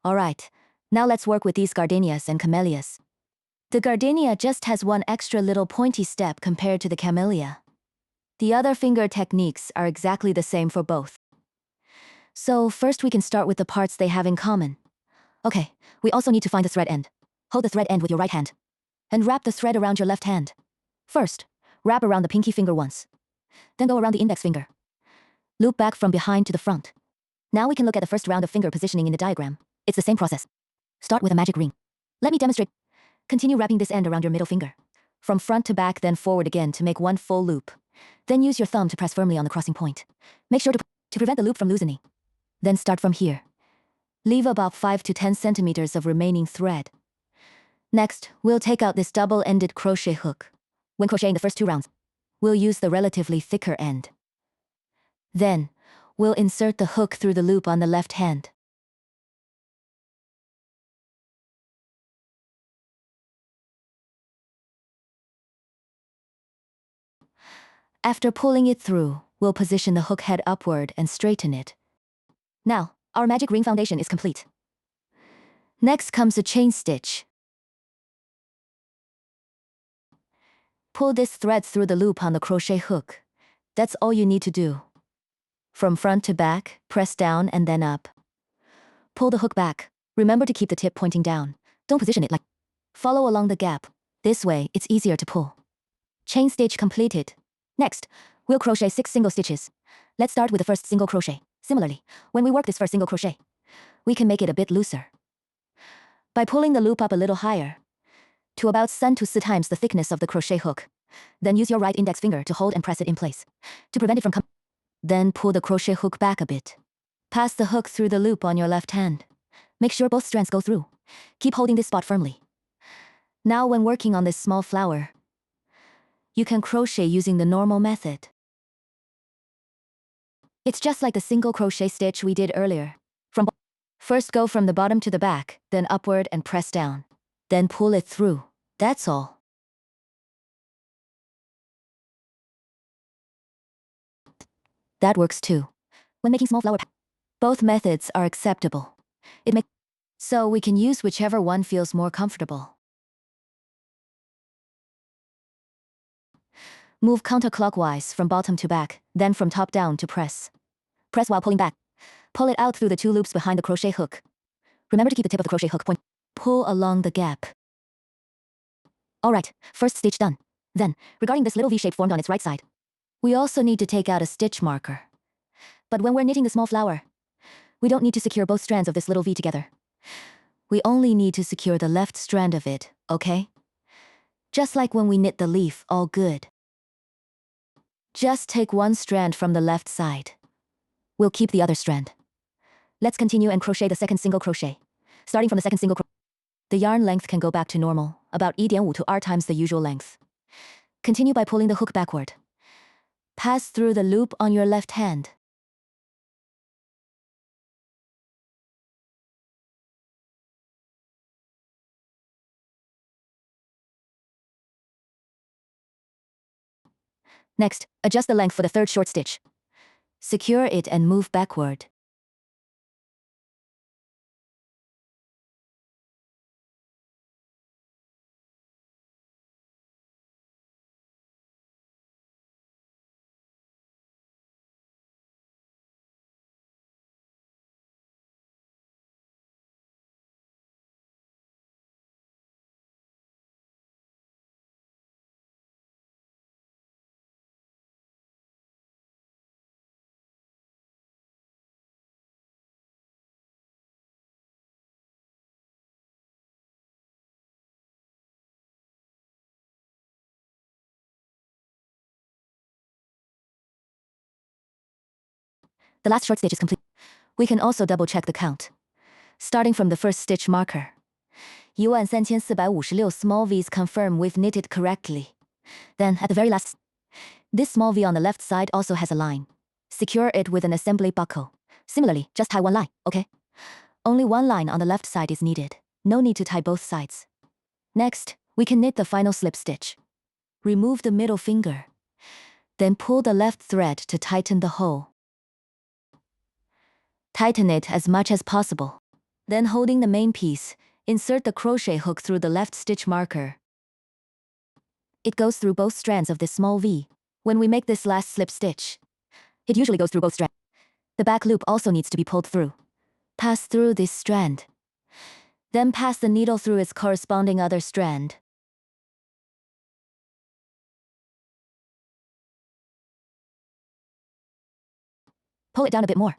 Alright, now let's work with these Gardenias and Camellias. The Gardenia just has one extra little pointy step compared to the Camellia. The other finger techniques are exactly the same for both. So first we can start with the parts they have in common. Okay, we also need to find the thread end. Hold the thread end with your right hand. And wrap the thread around your left hand. First, wrap around the pinky finger once. Then go around the index finger. Loop back from behind to the front. Now we can look at the first round of finger positioning in the diagram. It's the same process. Start with a magic ring. Let me demonstrate. Continue wrapping this end around your middle finger. From front to back, then forward again to make one full loop. Then use your thumb to press firmly on the crossing point. Make sure to prevent the loop from loosening. Then start from here. Leave about 5 to 10 centimeters of remaining thread. Next, we'll take out this double-ended crochet hook. When crocheting the first 2 rounds, we'll use the relatively thicker end. Then, we'll insert the hook through the loop on the left hand. After pulling it through, we'll position the hook head upward and straighten it. Now, our magic ring foundation is complete. Next comes a chain stitch. Pull this thread through the loop on the crochet hook. That's all you need to do. From front to back, press down and then up. Pull the hook back. Remember to keep the tip pointing down. Don't position it like. Follow along the gap. This way, it's easier to pull. Chain stitch completed. Next, we'll crochet 6 single stitches. Let's start with the first single crochet. Similarly, when we work this first single crochet, we can make it a bit looser. By pulling the loop up a little higher, to about 3 to 4 times the thickness of the crochet hook. Then use your right index finger to hold and press it in place. To prevent it from coming. Then pull the crochet hook back a bit. Pass the hook through the loop on your left hand. Make sure both strands go through. Keep holding this spot firmly. Now when working on this small flower, you can crochet using the normal method. It's just like the single crochet stitch we did earlier. First go from the bottom to the back, then upward and press down. Then pull it through. That's all. That works too. When making small flower both methods are acceptable. So we can use whichever one feels more comfortable. Move counterclockwise from bottom to back, then from top down to press. Press while pulling back. Pull it out through the 2 loops behind the crochet hook. Remember to keep the tip of the crochet hook point. Pull along the gap. Alright, first stitch done. Then, regarding this little V shape formed on its right side, we also need to take out a stitch marker. But when we're knitting the small flower, we don't need to secure both strands of this little V together. We only need to secure the left strand of it, okay? Just like when we knit the leaf, all good. Just take one strand from the left side. We'll keep the other strand. Let's continue and crochet the second single crochet. Starting from the second single crochet, the yarn length can go back to normal, about 1.5 to R times the usual length. Continue by pulling the hook backward. Pass through the loop on your left hand. Next, adjust the length for the third short stitch. Secure it and move backward. The last short stitch is complete. We can also double check the count. Starting from the first stitch marker. 13456 small V's confirm we've knitted correctly. Then at the very last, this small V on the left side also has a line. Secure it with an assembly buckle. Similarly, just tie one line, okay? Only one line on the left side is needed. No need to tie both sides. Next, we can knit the final slip stitch. Remove the middle finger. Then pull the left thread to tighten the hole. Tighten it as much as possible. Then holding the main piece, insert the crochet hook through the left stitch marker. It goes through both strands of this small V. When we make this last slip stitch, it usually goes through both strands. The back loop also needs to be pulled through. Pass through this strand. Then pass the needle through its corresponding other strand. Pull it down a bit more.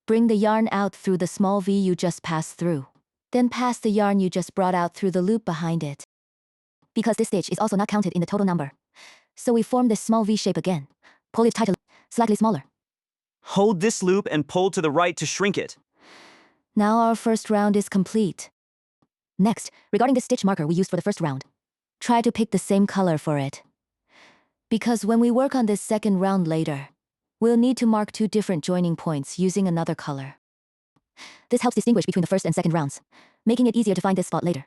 Bring the yarn out through the small V you just passed through. Then pass the yarn you just brought out through the loop behind it. Because this stitch is also not counted in the total number, so we form this small V shape again. Pull it tighter, slightly smaller. Hold this loop and pull to the right to shrink it. Now our first round is complete. Next, regarding the stitch marker we used for the first round, try to pick the same color for it. Because when we work on this second round later, we'll need to mark two different joining points using another color. This helps distinguish between the first and second rounds, making it easier to find this spot later.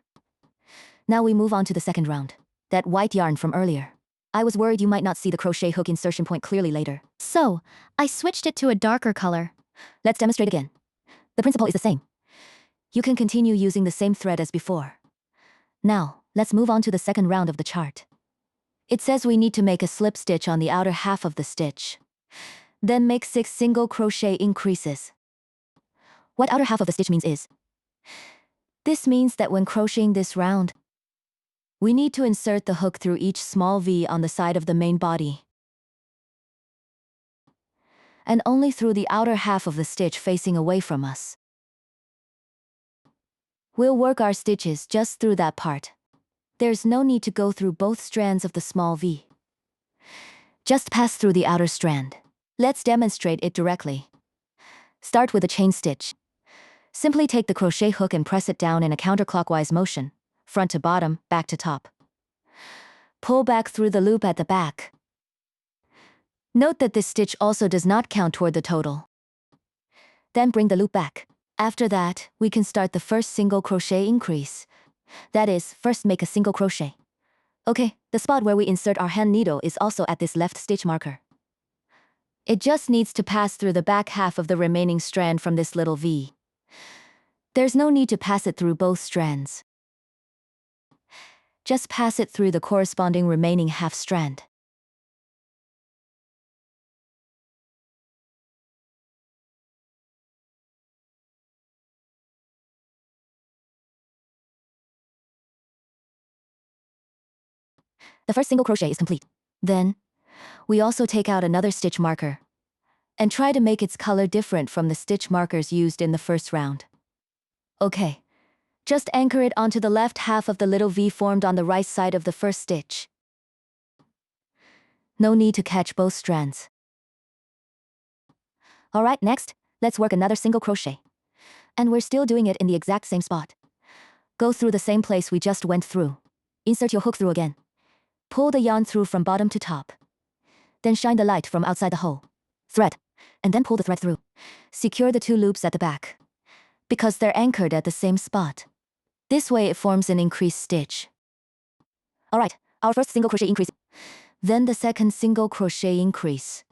Now we move on to the second round. That white yarn from earlier. I was worried you might not see the crochet hook insertion point clearly later. So, I switched it to a darker color. Let's demonstrate again. The principle is the same. You can continue using the same thread as before. Now, let's move on to the second round of the chart. It says we need to make a slip stitch on the outer half of the stitch. Then make 6 single crochet increases. What outer half of the stitch means is, this means that when crocheting this round, we need to insert the hook through each small V on the side of the main body. And only through the outer half of the stitch facing away from us. We'll work our stitches just through that part. There's no need to go through both strands of the small V. Just pass through the outer strand. Let's demonstrate it directly. Start with a chain stitch. Simply take the crochet hook and press it down in a counterclockwise motion, front to bottom, back to top. Pull back through the loop at the back. Note that this stitch also does not count toward the total. Then bring the loop back. After that, we can start the first single crochet increase. That is, first make a single crochet. Okay, the spot where we insert our hand needle is also at this left stitch marker. It just needs to pass through the back half of the remaining strand from this little V. There's no need to pass it through both strands. Just pass it through the corresponding remaining half strand. The first single crochet is complete. Then, we also take out another stitch marker and try to make its color different from the stitch markers used in the first round. Okay, just anchor it onto the left half of the little V formed on the right side of the first stitch. No need to catch both strands. Alright, next, let's work another single crochet. And we're still doing it in the exact same spot. Go through the same place we just went through. Insert your hook through again. Pull the yarn through from bottom to top. Then shine the light from outside the hole. Thread, and then pull the thread through. Secure the 2 loops at the back, because they're anchored at the same spot. This way it forms an increased stitch. Alright, our first single crochet increase. Then the second single crochet increase.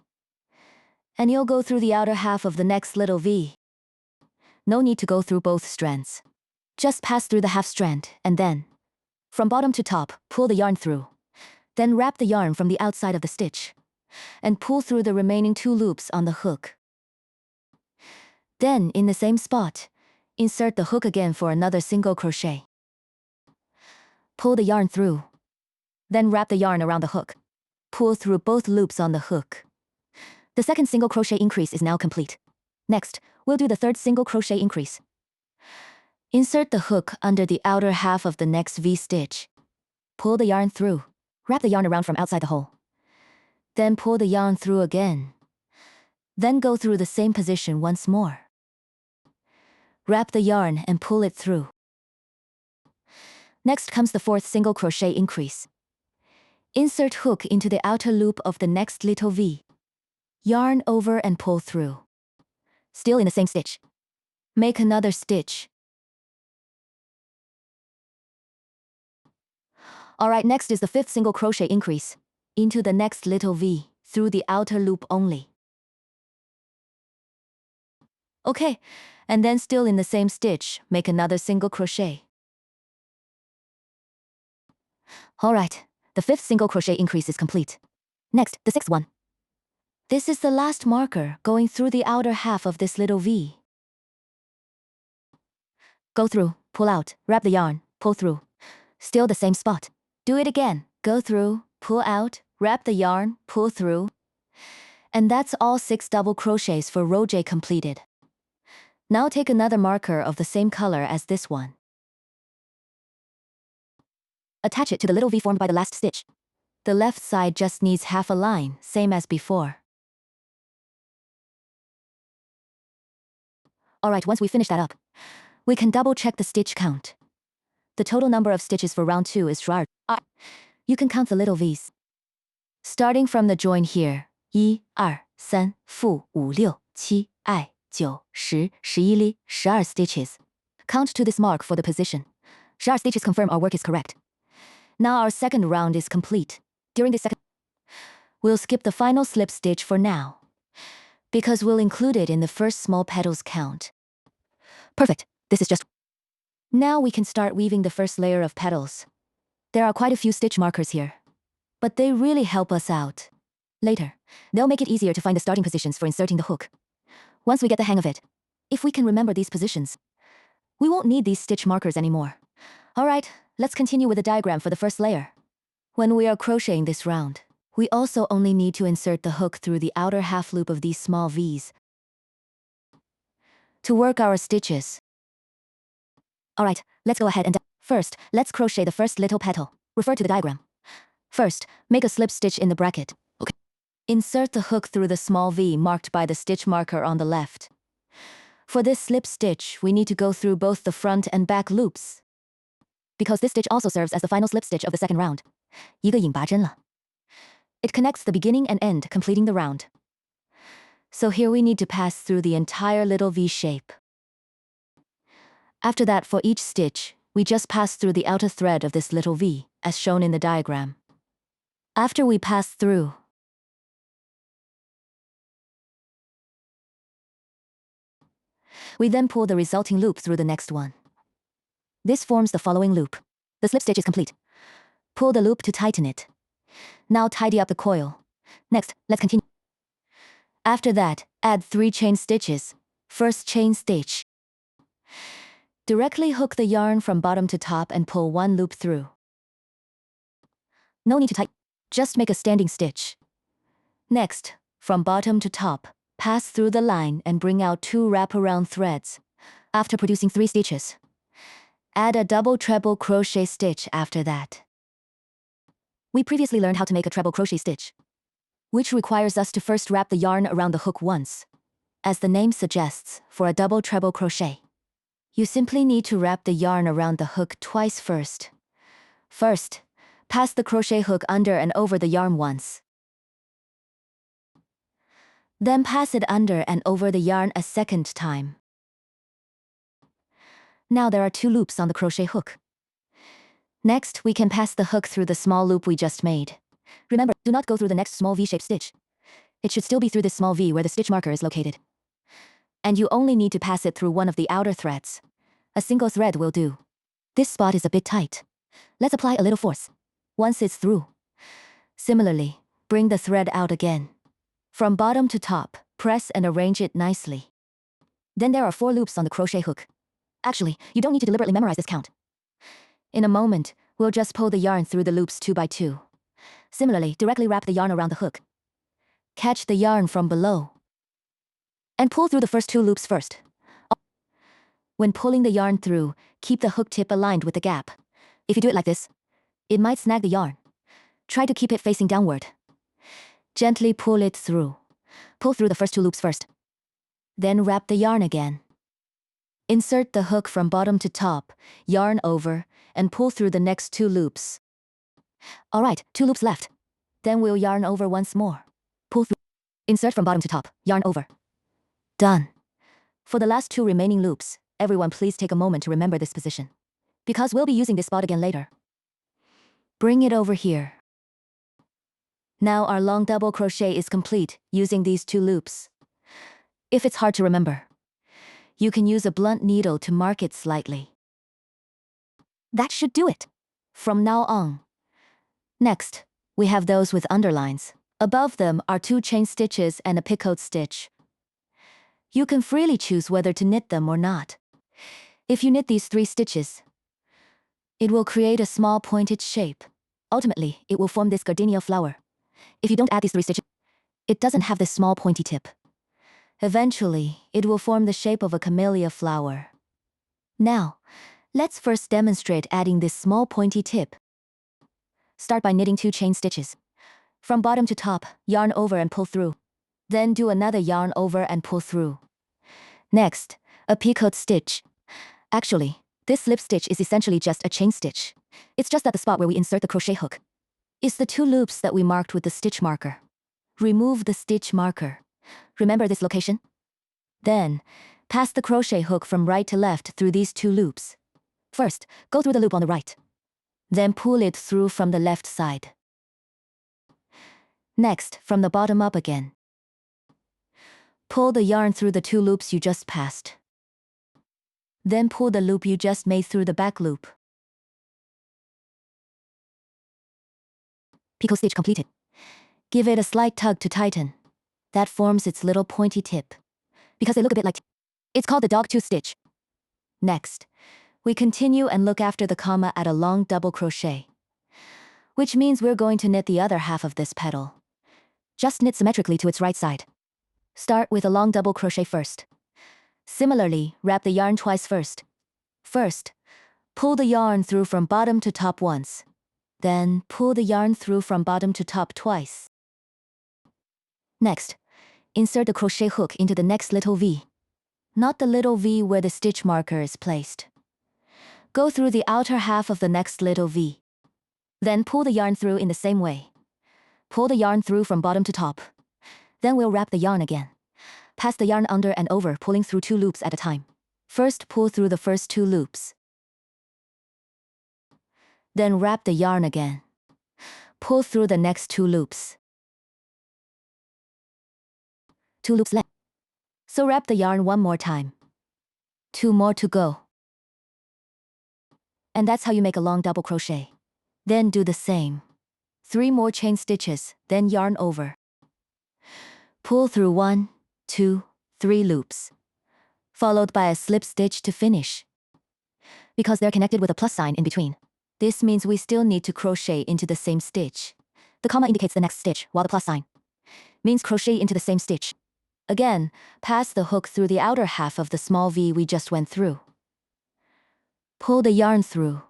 And you'll go through the outer half of the next little V. No need to go through both strands. Just pass through the half strand, and then, from bottom to top, pull the yarn through. Then wrap the yarn from the outside of the stitch, and pull through the remaining 2 loops on the hook. Then, in the same spot, insert the hook again for another single crochet. Pull the yarn through. Then wrap the yarn around the hook. Pull through both loops on the hook. The second single crochet increase is now complete. Next, we'll do the third single crochet increase. Insert the hook under the outer half of the next V stitch. Pull the yarn through. Wrap the yarn around from outside the hole. Then pull the yarn through again. Then go through the same position once more. Wrap the yarn and pull it through. Next comes the fourth single crochet increase. Insert hook into the outer loop of the next little V. Yarn over and pull through. Still in the same stitch. Make another stitch. Alright, next is the fifth single crochet increase. Into the next little V, through the outer loop only. Okay, And then still in the same stitch, make another single crochet. Alright, the 5th single crochet increase is complete. Next, the 6th one. This is the last marker going through the outer half of this little V. Go through, pull out, wrap the yarn, pull through. Still the same spot. Do it again. Go through, pull out, wrap the yarn, pull through. And that's all 6 double crochets for row J completed. Now take another marker of the same color as this one. Attach it to the little V formed by the last stitch. The left side just needs half a line, same as before. Alright, once we finish that up, we can double check the stitch count. The total number of stitches for round 2 is 12. You can count the little V's. Starting from the join here, 1, 2, 3, 4, 5, 6, 7, 8, 9, 10, 11, 12 stitches. Count to this mark for the position. 12 stitches confirm our work is correct. Now our second round is complete. During the second, we'll skip the final slip stitch for now, because we'll include it in the first small petals count. Perfect. This is just... Now we can start weaving the first layer of petals. There are quite a few stitch markers here, but they really help us out. Later, they'll make it easier to find the starting positions for inserting the hook. Once we get the hang of it, if we can remember these positions, we won't need these stitch markers anymore. Alright, let's continue with the diagram for the first layer. When we are crocheting this round, we also only need to insert the hook through the outer half loop of these small V's to work our stitches. Alright, let's go ahead and first, let's crochet the first little petal. Refer to the diagram. First, make a slip stitch in the bracket. Okay. Insert the hook through the small V marked by the stitch marker on the left. For this slip stitch, we need to go through both the front and back loops, because this stitch also serves as the final slip stitch of the second round. 一个引拔针了. It connects the beginning and end, completing the round. So here we need to pass through the entire little V shape. After that, for each stitch, we just pass through the outer thread of this little V, as shown in the diagram. After we pass through, we then pull the resulting loop through the next one. This forms the following loop. The slip stitch is complete. Pull the loop to tighten it. Now tidy up the coil. Next, let's continue. After that, add 3 chain stitches. First chain stitch. Directly hook the yarn from bottom to top and pull 1 loop through. No need to tighten, just make a standing stitch. Next, from bottom to top, pass through the line and bring out 2 wraparound threads. After producing 3 stitches, add a double treble crochet stitch after that. We previously learned how to make a treble crochet stitch, which requires us to first wrap the yarn around the hook once. As the name suggests, for a double treble crochet, you simply need to wrap the yarn around the hook twice first. First, pass the crochet hook under and over the yarn once. Then pass it under and over the yarn a second time. Now there are 2 loops on the crochet hook. Next, we can pass the hook through the small loop we just made. Remember, do not go through the next small V-shaped stitch. It should still be through this small V where the stitch marker is located. And you only need to pass it through one of the outer threads. A single thread will do. This spot is a bit tight. Let's apply a little force. Once it's through. Similarly, bring the thread out again. From bottom to top, press and arrange it nicely. Then there are 4 loops on the crochet hook. Actually, you don't need to deliberately memorize this count. In a moment, we'll just pull the yarn through the loops 2 by 2. Similarly, directly wrap the yarn around the hook. Catch the yarn from below. And pull through the first 2 loops first. When pulling the yarn through, keep the hook tip aligned with the gap. If you do it like this, it might snag the yarn. Try to keep it facing downward. Gently pull it through. Pull through the first 2 loops first. Then wrap the yarn again. Insert the hook from bottom to top, yarn over, and pull through the next 2 loops. Alright, 2 loops left. Then we'll yarn over once more. Pull through. Insert from bottom to top, yarn over. Done. For the last 2 remaining loops, everyone please take a moment to remember this position, because we'll be using this spot again later. Bring it over here. Now our long double crochet is complete using these 2 loops. If it's hard to remember, You can use a blunt needle to mark it slightly. That should do it. From now on. Next, we have those with underlines. Above them are 2 chain stitches and a picot stitch. You can freely choose whether to knit them or not. If you knit these 3 stitches, it will create a small pointed shape. Ultimately, it will form this gardenia flower. If you don't add these 3 stitches, it doesn't have this small pointy tip. Eventually, it will form the shape of a camellia flower. Now, let's first demonstrate adding this small pointy tip. Start by knitting 2 chain stitches. From bottom to top, yarn over and pull through. Then do another yarn over and pull through. Next, a picot stitch. Actually, this slip stitch is essentially just a chain stitch. It's just at the spot where we insert the crochet hook. It's the 2 loops that we marked with the stitch marker. Remove the stitch marker. Remember this location? Then, pass the crochet hook from right to left through these 2 loops. First, go through the loop on the right. Then pull it through from the left side. Next, from the bottom up again. Pull the yarn through the 2 loops you just passed. Then pull the loop you just made through the back loop. Picot stitch completed. Give it a slight tug to tighten. That forms its little pointy tip. Because they look a bit like... It's called the dogtooth stitch. Next, we continue and look after the comma at a long double crochet. Which means we're going to knit the other half of this petal. Just knit symmetrically to its right side. Start with a long double crochet first. Similarly, wrap the yarn twice first. First, pull the yarn through from bottom to top once. Then, pull the yarn through from bottom to top twice. Next, insert the crochet hook into the next little V. Not the little V where the stitch marker is placed. Go through the outer half of the next little V. Then pull the yarn through in the same way. Pull the yarn through from bottom to top. Then we'll wrap the yarn again. Pass the yarn under and over, pulling through 2 loops at a time. First, pull through the first 2 loops. Then wrap the yarn again. Pull through the next 2 loops. 2 loops left. So wrap the yarn one more time. 2 more to go. And that's how you make a long double crochet. Then do the same. 3 more chain stitches, then yarn over. Pull through 1, 2, 3 loops, followed by a slip stitch to finish. Because they're connected with a plus sign in between, this means we still need to crochet into the same stitch. The comma indicates the next stitch, while the plus sign means crochet into the same stitch. Again, pass the hook through the outer half of the small V we just went through. Pull the yarn through.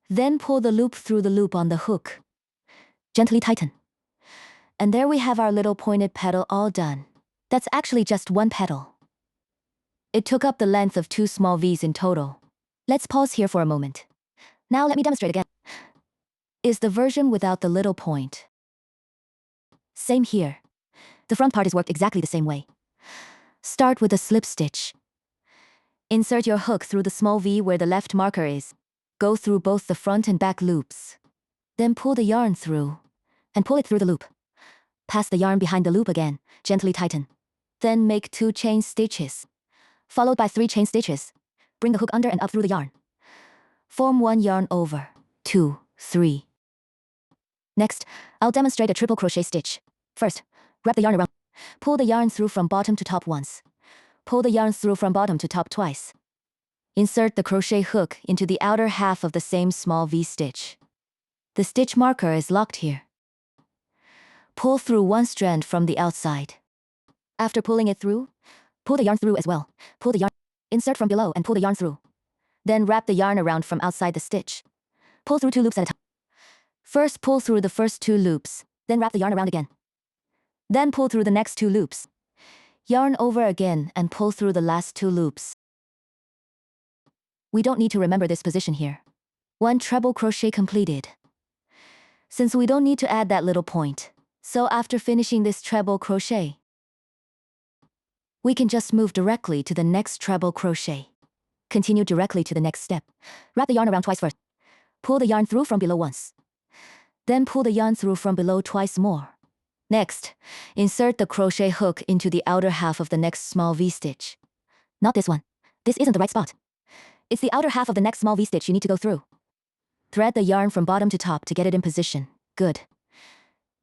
Then pull the loop through the loop on the hook. Gently tighten. And there we have our little pointed petal all done. That's actually just 1 petal. It took up the length of 2 small V's in total. Let's pause here for a moment. Now let me demonstrate again. Is the version without the little point. Same here. The front part is worked exactly the same way. Start with a slip stitch. Insert your hook through the small V where the left marker is. Go through both the front and back loops. Then pull the yarn through, and pull it through the loop. Pass the yarn behind the loop again, gently tighten. Then make 2 chain stitches, followed by 3 chain stitches. Bring the hook under and up through the yarn. Form 1 yarn over, 2, 3. Next, I'll demonstrate a triple crochet stitch. First, wrap the yarn around. Pull the yarn through from bottom to top once. Pull the yarn through from bottom to top twice. Insert the crochet hook into the outer half of the same small V stitch. The stitch marker is locked here. Pull through 1 strand from the outside. After pulling it through, pull the yarn through as well. Pull the yarn, insert from below and pull the yarn through. Then wrap the yarn around from outside the stitch. Pull through 2 loops at a time. First pull through the first 2 loops, then wrap the yarn around again. Then pull through the next 2 loops. Yarn over again and pull through the last 2 loops. We don't need to remember this position here. 1 treble crochet completed. Since we don't need to add that little point, so after finishing this treble crochet, we can just move directly to the next treble crochet. Continue directly to the next step. Wrap the yarn around twice first. Pull the yarn through from below once. Then pull the yarn through from below twice more. Next, insert the crochet hook into the outer half of the next small V-stitch. Not this one. This isn't the right spot. It's the outer half of the next small V-stitch you need to go through. Thread the yarn from bottom to top to get it in position. Good.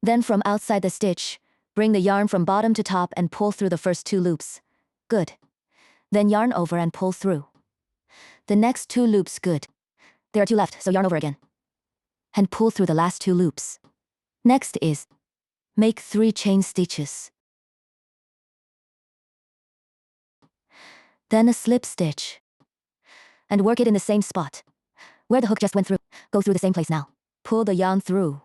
Then from outside the stitch, bring the yarn from bottom to top and pull through the first 2 loops. Good. Then yarn over and pull through. The next 2 loops, good. There are 2 left, so yarn over again. And pull through the last 2 loops. Next is, make 3 chain stitches. Then a slip stitch. And work it in the same spot. Where the hook just went through, go through the same place now. Pull the yarn through.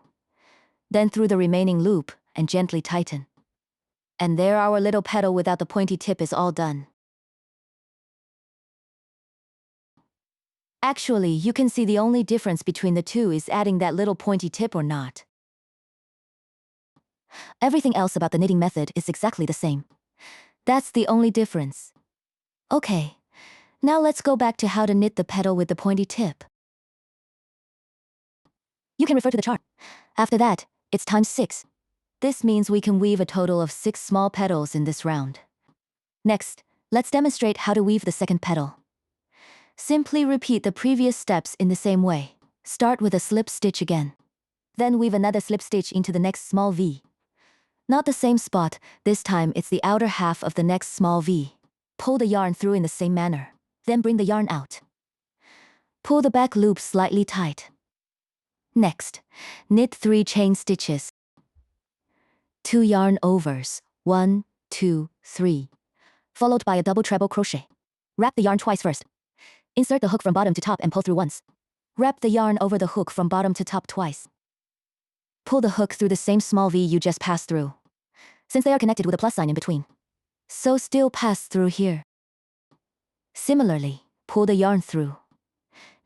Then through the remaining loop, and gently tighten. And there our little petal without the pointy tip is all done. Actually, you can see the only difference between the two is adding that little pointy tip or not. Everything else about the knitting method is exactly the same. That's the only difference. Okay, now let's go back to how to knit the petal with the pointy tip. You can refer to the chart. After that, it's times 6. This means we can weave a total of 6 small petals in this round. Next, let's demonstrate how to weave the second petal. Simply repeat the previous steps in the same way. Start with a slip stitch again. Then weave another slip stitch into the next small V. Not the same spot, this time it's the outer half of the next small V. Pull the yarn through in the same manner. Then bring the yarn out. Pull the back loop slightly tight. Next, knit 3 chain stitches. 2 yarn overs, 1, 2, 3. Followed by a double treble crochet. Wrap the yarn twice first. Insert the hook from bottom to top and pull through once. Wrap the yarn over the hook from bottom to top twice. Pull the hook through the same small V you just passed through, since they are connected with a plus sign in between. So still pass through here. Similarly, pull the yarn through.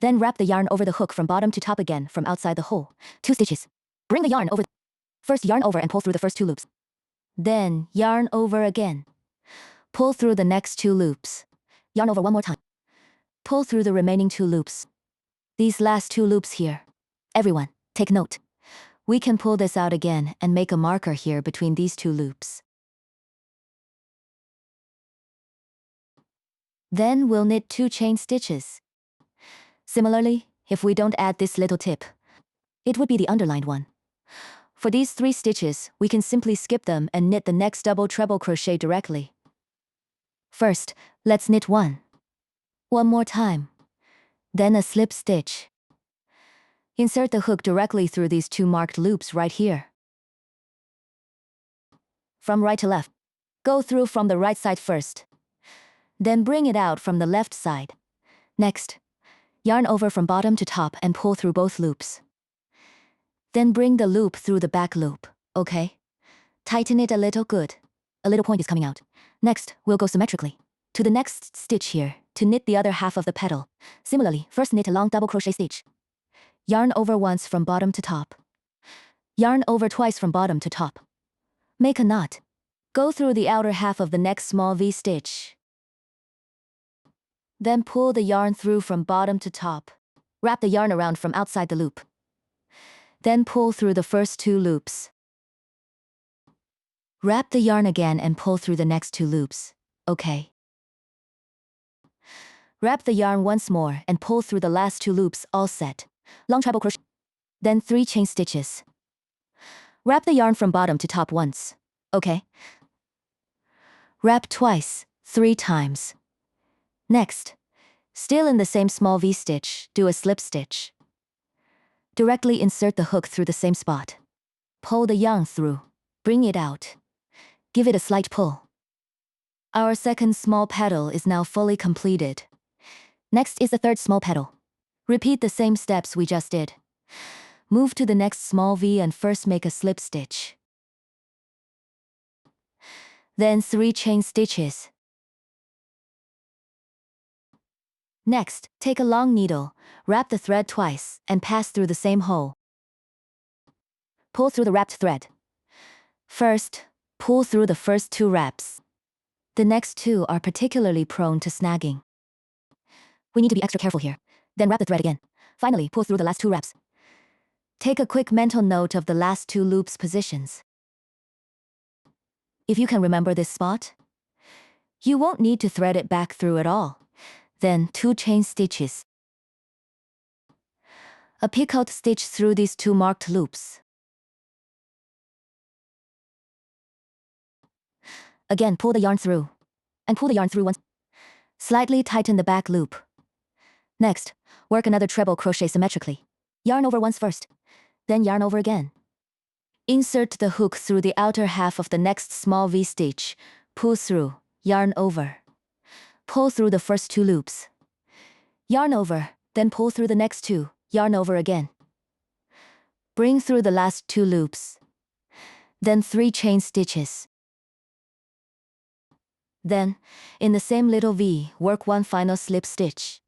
Then wrap the yarn over the hook from bottom to top again from outside the hole. 2 stitches. Bring the yarn over. First yarn over and pull through the first 2 loops. Then yarn over again. Pull through the next 2 loops. Yarn over one more time. Pull through the remaining 2 loops. These last 2 loops here. Everyone, take note. We can pull this out again and make a marker here between these 2 loops. Then we'll knit 2 chain stitches. Similarly, if we don't add this little tip, it would be the underlined one. For these 3 stitches, we can simply skip them and knit the next double treble crochet directly. First, let's knit 1. One more time. Then a slip stitch. Insert the hook directly through these 2 marked loops right here. From right to left. Go through from the right side first. Then bring it out from the left side. Next, yarn over from bottom to top and pull through both loops. Then bring the loop through the back loop, okay? Tighten it a little, good. A little point is coming out. Next, we'll go symmetrically to the next stitch here to knit the other half of the petal. Similarly, first knit a long double crochet stitch. Yarn over once from bottom to top. Yarn over twice from bottom to top. Make a knot. Go through the outer half of the next small V stitch. Then pull the yarn through from bottom to top. Wrap the yarn around from outside the loop. Then pull through the first 2 loops. Wrap the yarn again and pull through the next 2 loops, okay? Wrap the yarn once more and pull through the last 2 loops, all set. Long treble crochet. Then 3 chain stitches. Wrap the yarn from bottom to top once, okay? Wrap twice, 3 times. Next, still in the same small V stitch, do a slip stitch. Directly insert the hook through the same spot. Pull the yarn through. Bring it out. Give it a slight pull. Our second small petal is now fully completed. Next is the third small petal. Repeat the same steps we just did. Move to the next small V and first make a slip stitch. Then 3 chain stitches. Next, take a long needle, wrap the thread twice, and pass through the same hole. Pull through the wrapped thread. First, pull through the first 2 wraps. The next 2 are particularly prone to snagging. We need to be extra careful here. Then wrap the thread again. Finally, pull through the last 2 wraps. Take a quick mental note of the last 2 loops positions. If you can remember this spot, You won't need to thread it back through at all. Then 2 chain stitches. A pick-out stitch through these 2 marked loops. Again, pull the yarn through. And pull the yarn through once. Slightly tighten the back loop. Next, work another treble crochet symmetrically. Yarn over once first. Then yarn over again. Insert the hook through the outer half of the next small V-stitch. Pull through, yarn over. Pull through the first 2 loops. Yarn over, then pull through the next 2, yarn over again. Bring through the last 2 loops. Then 3 chain stitches. Then, in the same little V, work 1 final slip stitch.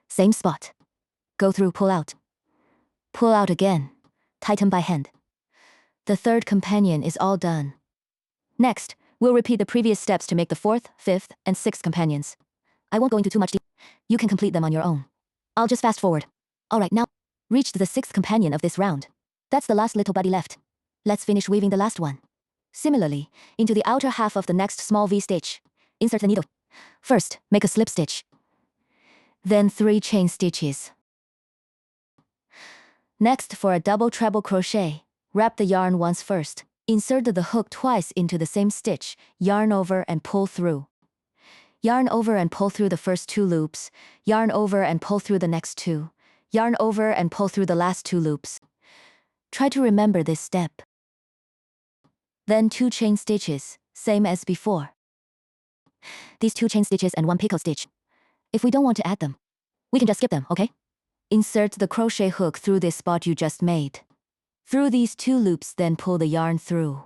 Same spot. Go through, pull out. Pull out again. Tighten by hand. The 3rd companion is all done. Next, we'll repeat the previous steps to make the 4th, 5th, and 6th companions. I won't go into too much detail. You can complete them on your own. I'll just fast forward. Alright, now, reached the 6th companion of this round. That's the last little buddy left. Let's finish weaving the last one. Similarly, into the outer half of the next small V-stitch, insert the needle. First, make a slip stitch. Then 3 chain stitches. Next, for a double treble crochet, wrap the yarn once first. Insert the hook twice into the same stitch, yarn over and pull through. Yarn over and pull through the first 2 loops, yarn over and pull through the next 2, yarn over and pull through the last 2 loops. Try to remember this step. Then 2 chain stitches, same as before. These 2 chain stitches and 1 picot stitch. If we don't want to add them, we can just skip them, okay? Insert the crochet hook through this spot you just made. Through these 2 loops, then pull the yarn through.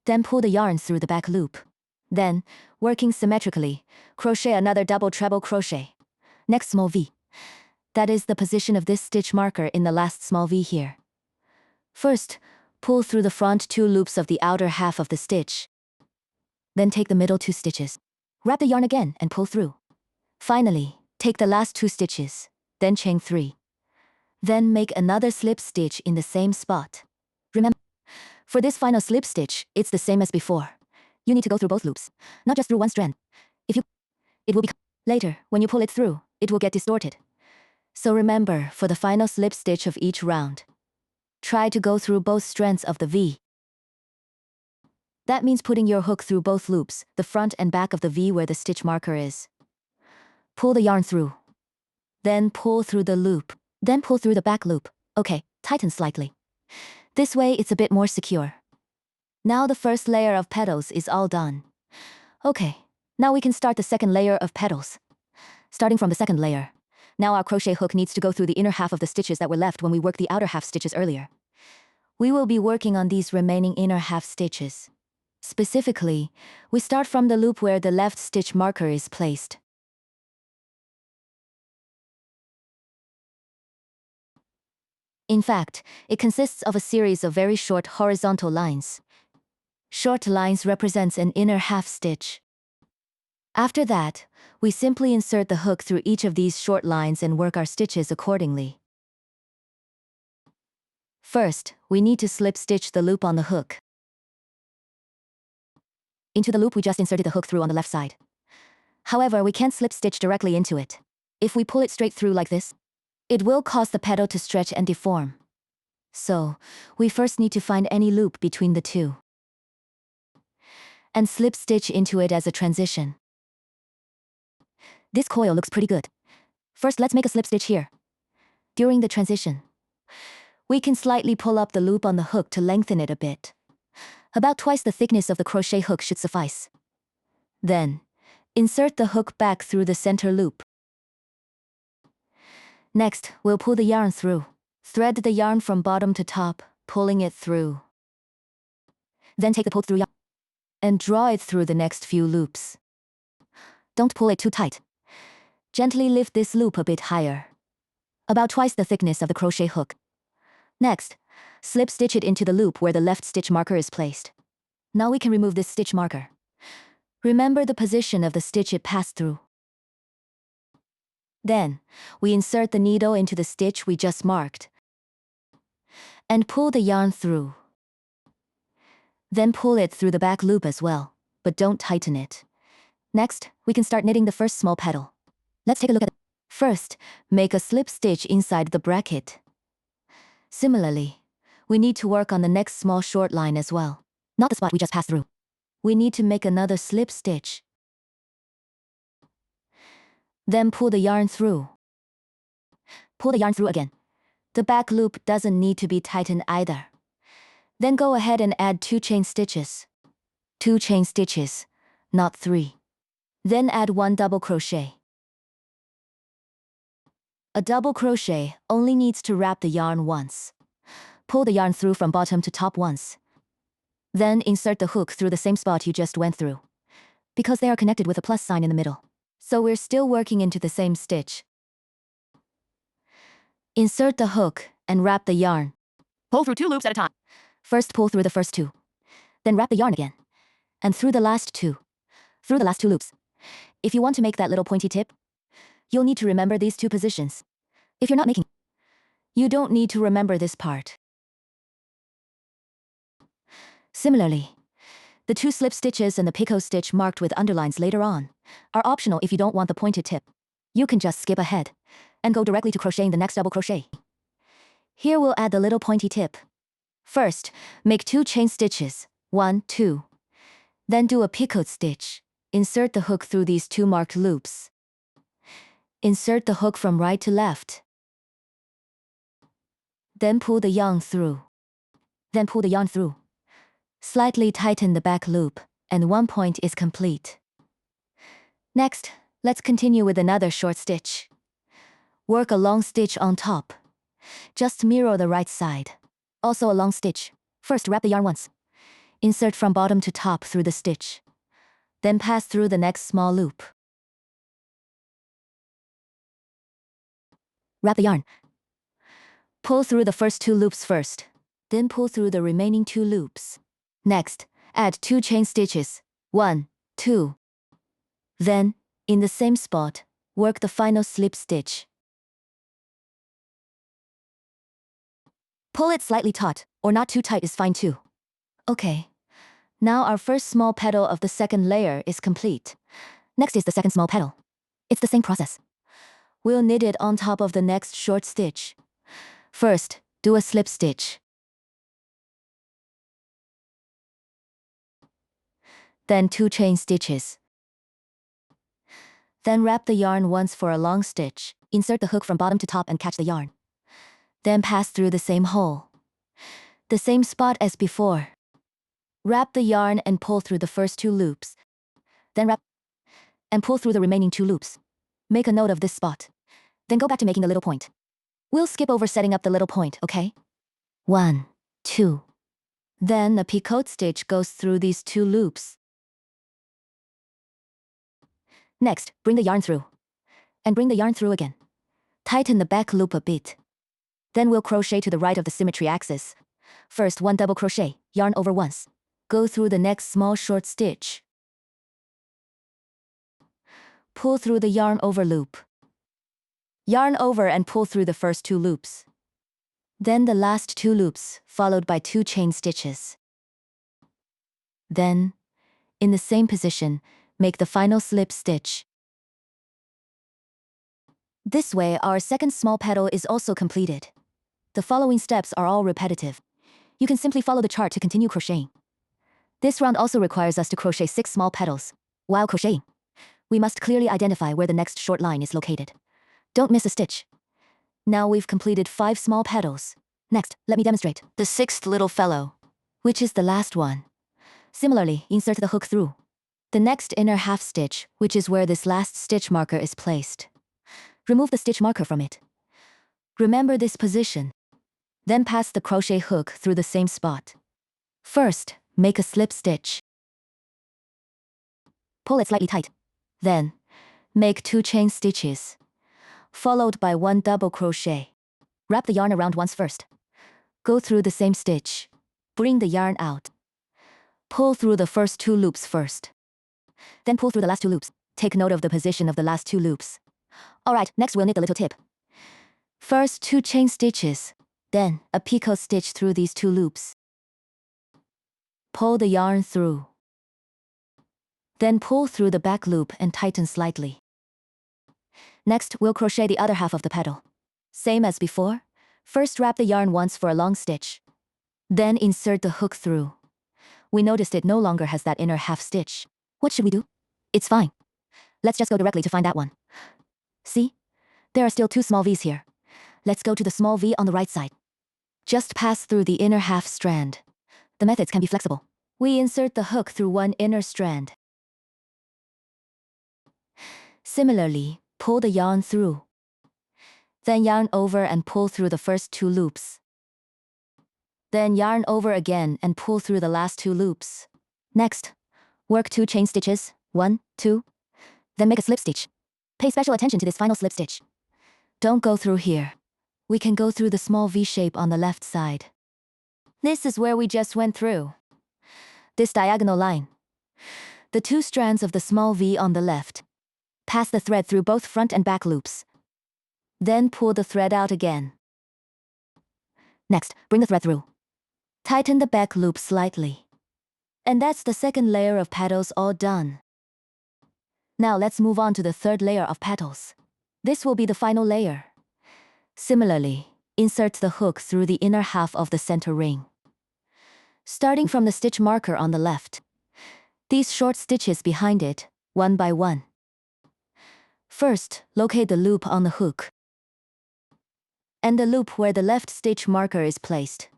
Then pull the yarn through the back loop. Then, working symmetrically, crochet another double treble crochet. Next small V. That is the position of this stitch marker in the last small V here. First, pull through the front 2 loops of the outer half of the stitch. Then take the middle 2 stitches. Wrap the yarn again and pull through. Finally, take the last 2 stitches, then chain 3. Then make another slip stitch in the same spot. Remember, for this final slip stitch, it's the same as before. You need to go through both loops, not just through one strand. It will become later, when you pull it through, it will get distorted. So remember, for the final slip stitch of each round, try to go through both strands of the V. That means putting your hook through both loops, the front and back of the V where the stitch marker is. Pull the yarn through. Then pull through the loop. Then pull through the back loop. Okay, tighten slightly. This way it's a bit more secure. Now the first layer of petals is all done. Okay, now we can start the second layer of petals. Starting from the second layer. Now our crochet hook needs to go through the inner half of the stitches that were left when we worked the outer half stitches earlier. We will be working on these remaining inner half stitches. Specifically, we start from the loop where the left stitch marker is placed. In fact, it consists of a series of very short horizontal lines. Short lines represents an inner half stitch. After that, we simply insert the hook through each of these short lines and work our stitches accordingly. First, we need to slip stitch the loop on the hook. Into the loop we just inserted the hook through on the left side. However, we can't slip stitch directly into it. If we pull it straight through like this, it will cause the petal to stretch and deform. So, we first need to find any loop between the two and slip stitch into it as a transition. This coil looks pretty good. First, let's make a slip stitch here. During the transition, we can slightly pull up the loop on the hook to lengthen it a bit. About twice the thickness of the crochet hook should suffice. Then, insert the hook back through the center loop. Next, we'll pull the yarn through. Thread the yarn from bottom to top, pulling it through. Then take the pulled through yarn and draw it through the next few loops. Don't pull it too tight. Gently lift this loop a bit higher. About twice the thickness of the crochet hook. Next, slip stitch it into the loop where the left stitch marker is placed. Now we can remove this stitch marker. Remember the position of the stitch it passed through. Then, we insert the needle into the stitch we just marked and pull the yarn through. Then pull it through the back loop as well, but don't tighten it. Next, we can start knitting the first small petal. Let's take a look at it. First, make a slip stitch inside the bracket. Similarly, we need to work on the next small short line as well, not the spot we just passed through. We need to make another slip stitch. Then pull the yarn through. Pull the yarn through again. The back loop doesn't need to be tightened either. Then go ahead and add 2 chain stitches. 2 chain stitches, not 3. Then add 1 double crochet. A double crochet only needs to wrap the yarn once. Pull the yarn through from bottom to top once. Then insert the hook through the same spot you just went through, because they are connected with a plus sign in the middle. So we're still working into the same stitch. Insert the hook and wrap the yarn. Pull through 2 loops at a time. First pull through the first 2. Then wrap the yarn again. And through the last 2. Through the last 2 loops. If you want to make that little pointy tip, you'll need to remember these 2 positions. If you're not making, you don't need to remember this part. Similarly, the 2 slip stitches and the picot stitch marked with underlines later on are optional if you don't want the pointed tip. You can just skip ahead and go directly to crocheting the next double crochet. Here we'll add the little pointy tip. First, make 2 chain stitches, 1, 2. Then do a picot stitch. Insert the hook through these 2 marked loops. Insert the hook from right to left. Then pull the yarn through. Then pull the yarn through. Slightly tighten the back loop, and 1 point is complete. Next, let's continue with another short stitch. Work a long stitch on top. Just mirror the right side. Also a long stitch. First wrap the yarn once. Insert from bottom to top through the stitch. Then pass through the next small loop. Wrap the yarn. Pull through the first 2 loops first. Then pull through the remaining 2 loops. Next, add 2 chain stitches, 1, 2. Then, in the same spot, work the final slip stitch. Pull it slightly taut, or not too tight is fine too. Okay. Now our first small petal of the second layer is complete. Next is the second small petal. It's the same process. We'll knit it on top of the next short stitch. First, do a slip stitch. Then 2 chain stitches. Then wrap the yarn once for a long stitch. Insert the hook from bottom to top and catch the yarn. Then pass through the same hole. The same spot as before. Wrap the yarn and pull through the first 2 loops. Then wrap and pull through the remaining 2 loops. Make a note of this spot. Then go back to making the little point. We'll skip over setting up the little point, okay? 1, 2. Then a picot stitch goes through these 2 loops. Next, bring the yarn through. And bring the yarn through again. Tighten the back loop a bit. Then we'll crochet to the right of the symmetry axis. First 1 double crochet, yarn over once. Go through the next small short stitch. Pull through the yarn over loop. Yarn over and pull through the first 2 loops. Then the last 2 loops, followed by 2 chain stitches. Then, in the same position, make the final slip stitch. This way, our second small petal is also completed. The following steps are all repetitive. You can simply follow the chart to continue crocheting. This round also requires us to crochet 6 small petals. While crocheting, we must clearly identify where the next short line is located. Don't miss a stitch. Now we've completed 5 small petals. Next, let me demonstrate the 6th little fellow, which is the last one. Similarly, insert the hook through the next inner half stitch, which is where this last stitch marker is placed. Remove the stitch marker from it. Remember this position. Then pass the crochet hook through the same spot. First, make a slip stitch. Pull it slightly tight. Then, make 2 chain stitches, followed by 1 double crochet. Wrap the yarn around once first. Go through the same stitch. Bring the yarn out. Pull through the first 2 loops first. Then pull through the last 2 loops. Take note of the position of the last 2 loops. Alright, next we'll knit the little tip. First 2 chain stitches, then a picot stitch through these 2 loops. Pull the yarn through. Then pull through the back loop and tighten slightly. Next, we'll crochet the other half of the petal. Same as before. First wrap the yarn once for a long stitch. Then insert the hook through. We noticed it no longer has that inner half stitch. What should we do? It's fine. Let's just go directly to find that one. See? There are still 2 small V's here. Let's go to the small V on the right side. Just pass through the inner half strand. The methods can be flexible. We insert the hook through one inner strand. Similarly, pull the yarn through. Then yarn over and pull through the first 2 loops. Then yarn over again and pull through the last 2 loops. Next, work 2 chain stitches, 1, 2. Then make a slip stitch. Pay special attention to this final slip stitch. Don't go through here. We can go through the small V shape on the left side. This is where we just went through. This diagonal line. The 2 strands of the small V on the left. Pass the thread through both front and back loops. Then pull the thread out again. Next, bring the thread through. Tighten the back loop slightly. And that's the second layer of petals all done. Now let's move on to the third layer of petals. This will be the final layer. Similarly, insert the hook through the inner half of the center ring. Starting from the stitch marker on the left. These short stitches behind it, one by one. First, locate the loop on the hook. And the loop where the left stitch marker is placed.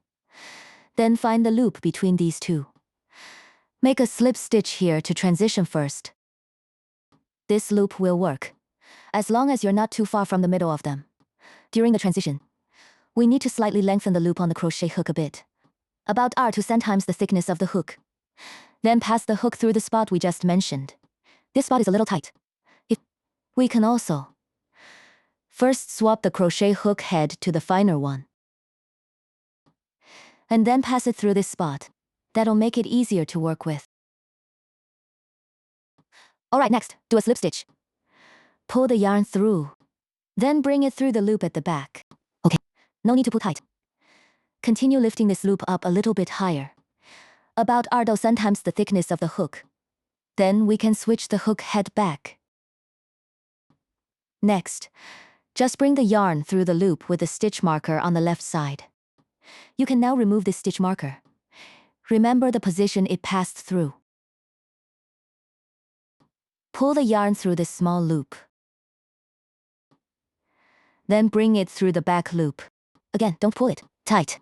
Then find the loop between these 2. Make a slip stitch here to transition first. This loop will work, as long as you're not too far from the middle of them. During the transition, we need to slightly lengthen the loop on the crochet hook a bit. About R to 10 times the thickness of the hook. Then pass the hook through the spot we just mentioned. This spot is a little tight. We can also first swap the crochet hook head to the finer one. And then pass it through this spot. That'll make it easier to work with. Alright, next, do a slip stitch. Pull the yarn through. Then bring it through the loop at the back. Okay, no need to pull tight. Continue lifting this loop up a little bit higher. About R to 10 times the thickness of the hook. Then we can switch the hook head back. Next, just bring the yarn through the loop with the stitch marker on the left side. You can now remove this stitch marker. Remember the position it passed through. Pull the yarn through this small loop. Then bring it through the back loop. Again, don't pull it tight.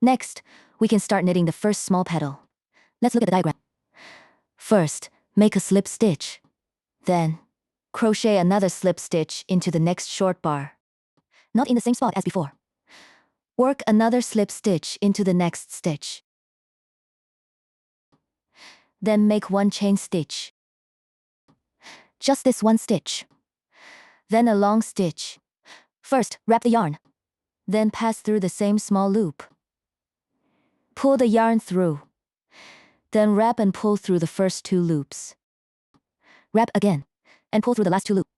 Next, we can start knitting the first small petal. Let's look at the diagram. First, make a slip stitch. Then, crochet another slip stitch into the next short bar. Not in the same spot as before. Work another slip stitch into the next stitch. Then make 1 chain stitch. Just this 1 stitch. Then a long stitch. First, wrap the yarn. Then pass through the same small loop. Pull the yarn through. Then wrap and pull through the first 2 loops. Wrap again, and pull through the last 2 loops.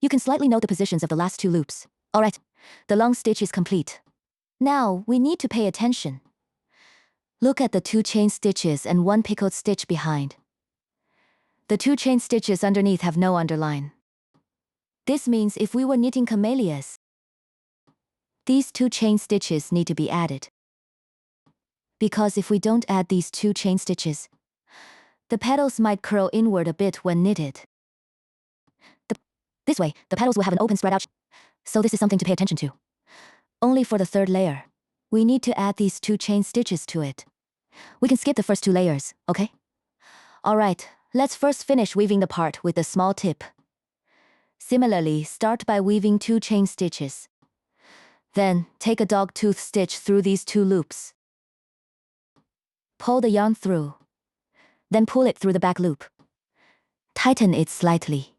You can slightly note the positions of the last 2 loops. Alright, the long stitch is complete. Now, we need to pay attention. Look at the 2 chain stitches and 1 picot stitch behind. The 2 chain stitches underneath have no underline. This means if we were knitting camellias, these 2 chain stitches need to be added. Because if we don't add these 2 chain stitches, the petals might curl inward a bit when knitted. This way, the petals will have an open spread out. So this is something to pay attention to. Only for the third layer, we need to add these 2 chain stitches to it. We can skip the first 2 layers, okay? Alright, let's first finish weaving the part with the small tip. Similarly, start by weaving 2 chain stitches. Then, take a dog tooth stitch through these 2 loops. Pull the yarn through. Then pull it through the back loop. Tighten it slightly.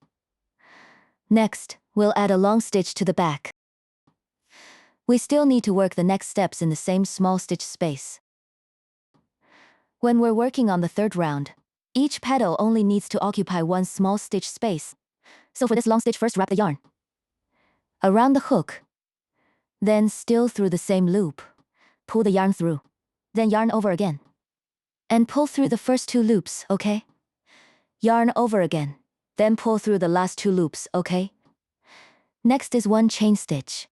Next, we'll add a long stitch to the back. We still need to work the next steps in the same small stitch space. When we're working on the third round, each petal only needs to occupy 1 small stitch space. So for this long stitch, first wrap the yarn around the hook. Then still through the same loop. Pull the yarn through. Then yarn over again. And pull through the first 2 loops, okay? Yarn over again, then pull through the last 2 loops, okay? Next is 1 chain stitch.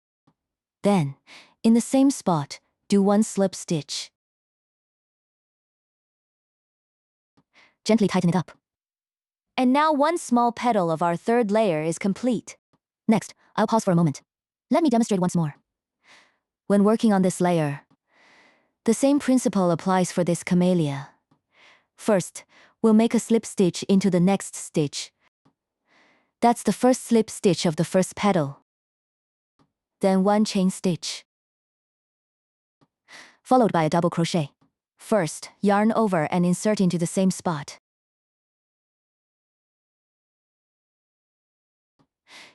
Then, in the same spot, do 1 slip stitch. Gently tighten it up. And now 1 small petal of our 3rd layer is complete. Next, I'll pause for a moment. Let me demonstrate once more. When working on this layer, the same principle applies for this camellia. First, we'll make a slip stitch into the next stitch. That's the first slip stitch of the first petal. Then 1 chain stitch, followed by a double crochet. First, yarn over and insert into the same spot.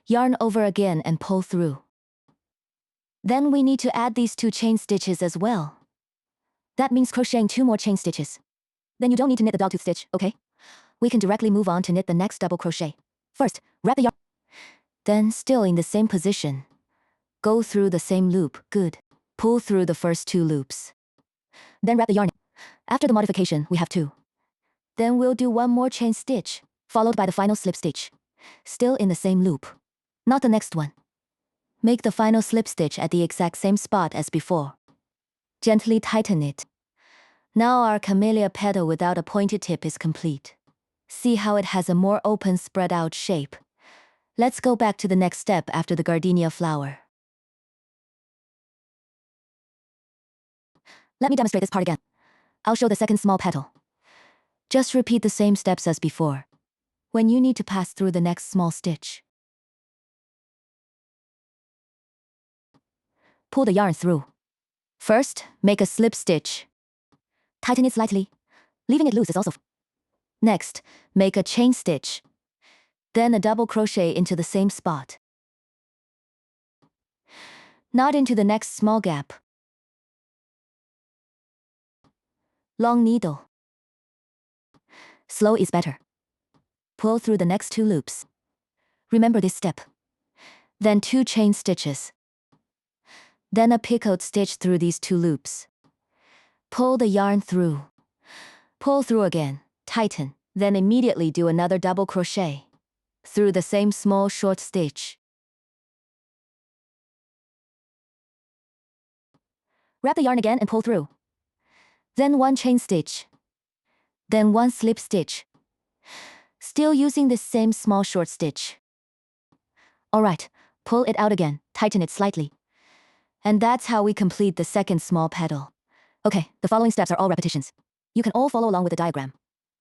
Yarn over again and pull through. Then we need to add these 2 chain stitches as well. That means crocheting 2 more chain stitches. Then you don't need to knit the dogtooth stitch, okay? We can directly move on to knit the next double crochet. First, wrap the yarn. Then, still in the same position, go through the same loop, good. Pull through the first 2 loops. Then wrap the yarn. After the modification, we have 2. Then we'll do 1 more chain stitch, followed by the final slip stitch. Still in the same loop. Not the next one. Make the final slip stitch at the exact same spot as before. Gently tighten it. Now our camellia petal without a pointed tip is complete. See how it has a more open spread out shape. Let's go back to the next step after the gardenia flower. Let me demonstrate this part again. I'll show the second small petal. Just repeat the same steps as before. When you need to pass through the next small stitch, pull the yarn through. First, make a slip stitch. Tighten it slightly. Leaving it loose is also. Next, make a chain stitch. Then a double crochet into the same spot. Knot into the next small gap. Long needle. Slow is better. Pull through the next 2 loops. Remember this step. Then 2 chain stitches. Then a picot stitch through these 2 loops. Pull the yarn through. Pull through again, tighten, then immediately do another double crochet through the same small short stitch. Wrap the yarn again and pull through. Then 1 chain stitch. Then 1 slip stitch. Still using the same small short stitch. Alright, pull it out again, tighten it slightly. And that's how we complete the second small petal. Okay, the following steps are all repetitions. You can all follow along with the diagram.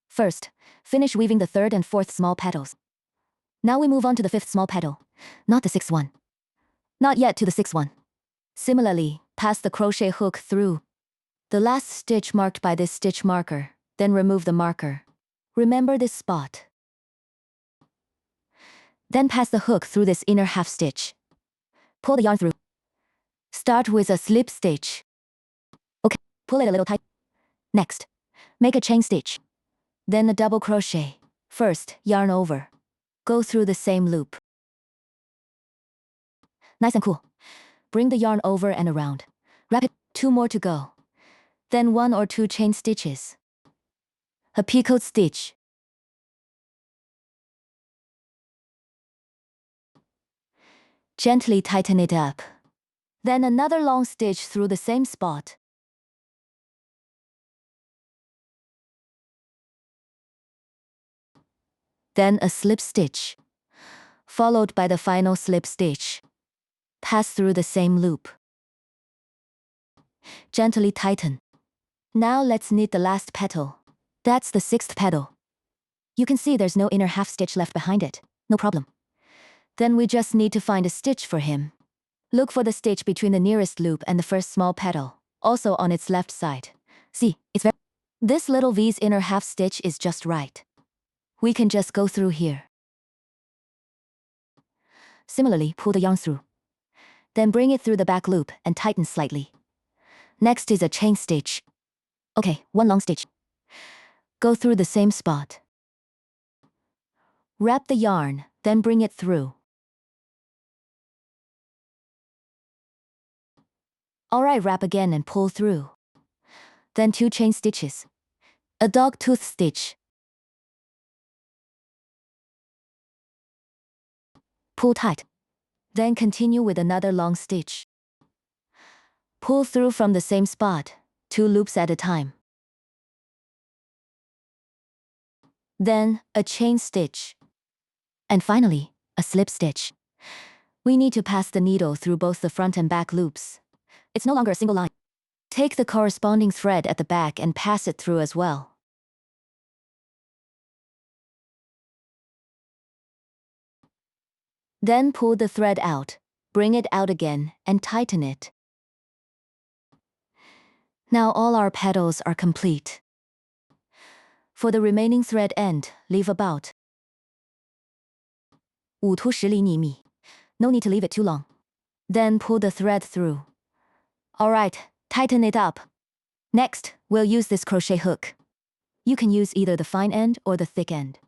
First, finish weaving the 3rd and 4th small petals. Now we move on to the 5th small petal, not the 6th one. Not yet to the 6th one. Similarly, pass the crochet hook through the last stitch marked by this stitch marker, then remove the marker. Remember this spot. Then pass the hook through this inner half stitch. Pull the yarn through. Start with a slip stitch. Okay, pull it a little tight. Next, make a chain stitch. Then a double crochet. First, yarn over. Go through the same loop. Nice and cool. Bring the yarn over and around. Wrap it, 2 more to go. Then 1 or 2 chain stitches. A picot stitch. Gently tighten it up. Then another long stitch through the same spot. Then a slip stitch, followed by the final slip stitch. Pass through the same loop. Gently tighten. Now let's knit the last petal. That's the 6th petal. You can see there's no inner half stitch left behind it. No problem. Then we just need to find a stitch for him. Look for the stitch between the nearest loop and the first small petal, also on its left side. See, it's very... This little V's inner half stitch is just right. We can just go through here. Similarly, pull the yarn through. Then bring it through the back loop and tighten slightly. Next is a chain stitch. Okay, 1 long stitch. Go through the same spot. Wrap the yarn, then bring it through. Alright, wrap again and pull through. Then 2 chain stitches. A dog tooth stitch. Pull tight. Then continue with another long stitch. Pull through from the same spot, 2 loops at a time. Then, a chain stitch. And finally, a slip stitch. We need to pass the needle through both the front and back loops. It's no longer a single line. Take the corresponding thread at the back and pass it through as well. Then pull the thread out, bring it out again, and tighten it. Now all our petals are complete. For the remaining thread end, leave about 5 to 10厘米. No need to leave it too long. Then pull the thread through. Alright, tighten it up. Next, we'll use this crochet hook. You can use either the fine end or the thick end.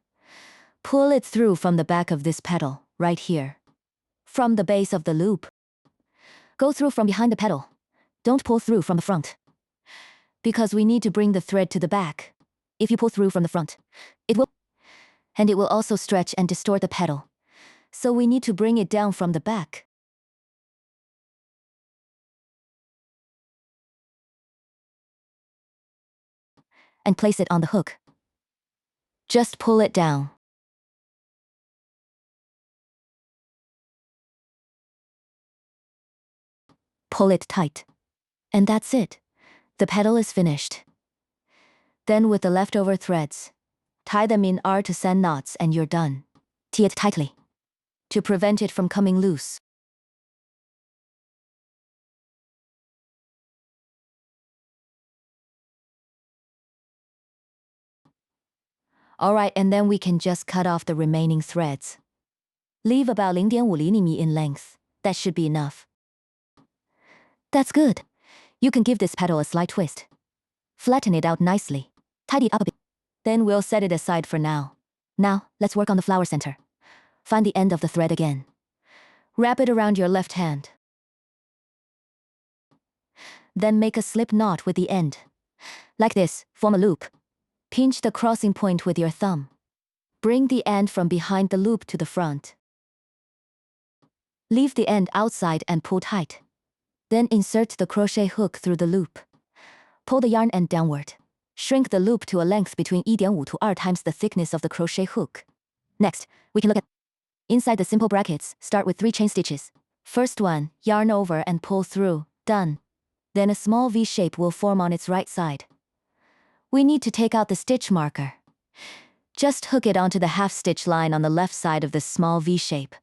Pull it through from the back of this petal, right here. From the base of the loop. Go through from behind the petal. Don't pull through from the front. Because we need to bring the thread to the back. If you pull through from the front, it will also stretch and distort the petal. So we need to bring it down from the back. And place it on the hook. Just pull it down. Pull it tight. And that's it. The petal is finished. Then with the leftover threads, tie them in artisan knots and you're done. Tie it tightly to prevent it from coming loose. Alright, and then we can just cut off the remaining threads. Leave about 0.5 厘米 in length. That should be enough. That's good. You can give this petal a slight twist. Flatten it out nicely. Tidy it up a bit. Then we'll set it aside for now. Now, let's work on the flower center. Find the end of the thread again. Wrap it around your left hand. Then make a slip knot with the end. Like this, form a loop. Pinch the crossing point with your thumb. Bring the end from behind the loop to the front. Leave the end outside and pull tight. Then insert the crochet hook through the loop. Pull the yarn end downward. Shrink the loop to a length between 1.5 to 2 times the thickness of the crochet hook. Next, we can look at inside the simple brackets, start with 3 chain stitches. First one, yarn over and pull through. Done. Then a small V shape will form on its right side. We need to take out the stitch marker. Just hook it onto the half stitch line on the left side of this small V shape.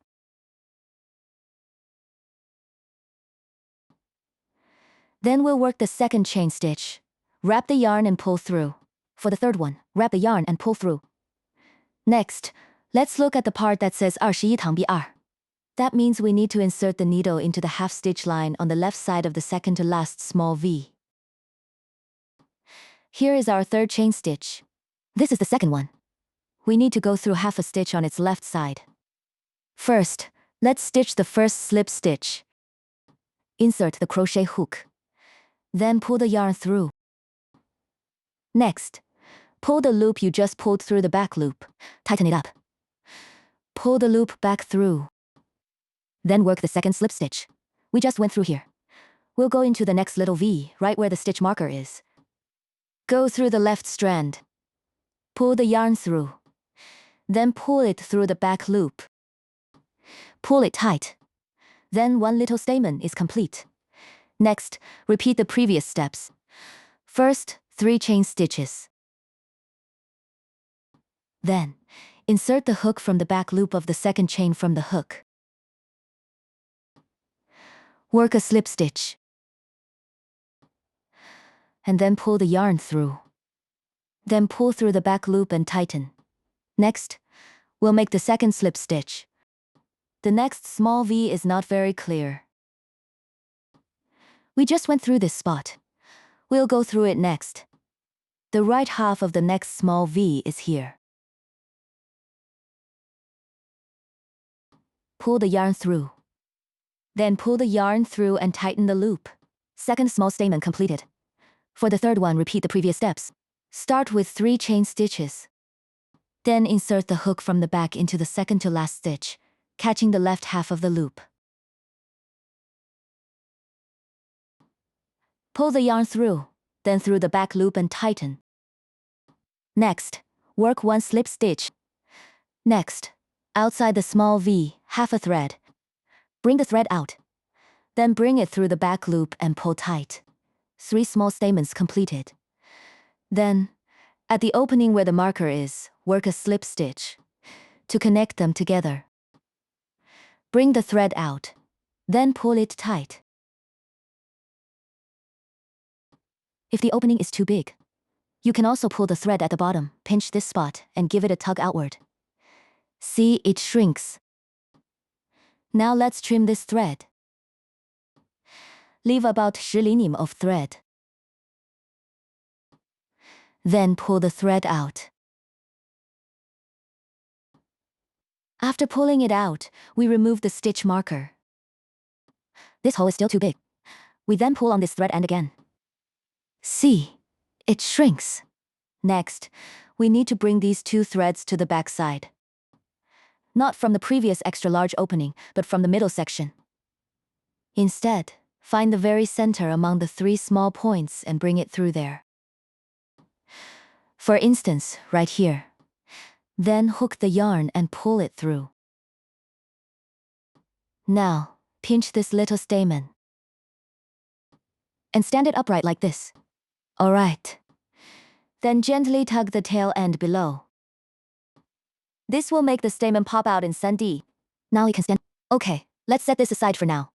Then we'll work the second chain stitch. Wrap the yarn and pull through. For the third one, wrap the yarn and pull through. Next, let's look at the part that says 21堂 B2. That means we need to insert the needle into the half stitch line on the left side of the second to last small V. Here is our third chain stitch. This is the second one. We need to go through half a stitch on its left side. First, let's stitch the first slip stitch. Insert the crochet hook. Then pull the yarn through. Next, pull the loop you just pulled through the back loop. Tighten it up. Pull the loop back through. Then work the second slip stitch. We just went through here. We'll go into the next little V, right where the stitch marker is. Go through the left strand. Pull the yarn through. Then pull it through the back loop. Pull it tight. Then one little stamen is complete. Next, repeat the previous steps. First, 3 chain stitches. Then, insert the hook from the back loop of the second chain from the hook. Work a slip stitch. And then pull the yarn through. Then pull through the back loop and tighten. Next, we'll make the second slip stitch. The next small V is not very clear. We just went through this spot. We'll go through it next. The right half of the next small V is here. Pull the yarn through. Then pull the yarn through and tighten the loop. Second small stamen completed. For the third one, repeat the previous steps. Start with 3 chain stitches. Then insert the hook from the back into the second to last stitch. catching the left half of the loop. Pull the yarn through, then through the back loop and tighten. Next, work one slip stitch. Next, outside the small V, half a thread. Bring the thread out. Then bring it through the back loop and pull tight. 3 small stamens completed. Then, at the opening where the marker is, work a slip stitch to connect them together. Bring the thread out, then pull it tight. If the opening is too big, you can also pull the thread at the bottom, pinch this spot, and give it a tug outward. See, it shrinks. Now let's trim this thread. Leave about 10 厘米 of thread. Then pull the thread out. After pulling it out, we remove the stitch marker. This hole is still too big. We then pull on this thread end again. See, it shrinks. Next, we need to bring these 2 threads to the back side. Not from the previous extra large opening, but from the middle section. Instead, find the very center among the 3 small points and bring it through there. For instance, right here. Then hook the yarn and pull it through. Now, pinch this little stamen. And stand it upright like this. Alright. Then gently tug the tail end below. This will make the stamen pop out in 3D. Now you can stand. Okay, let's set this aside for now.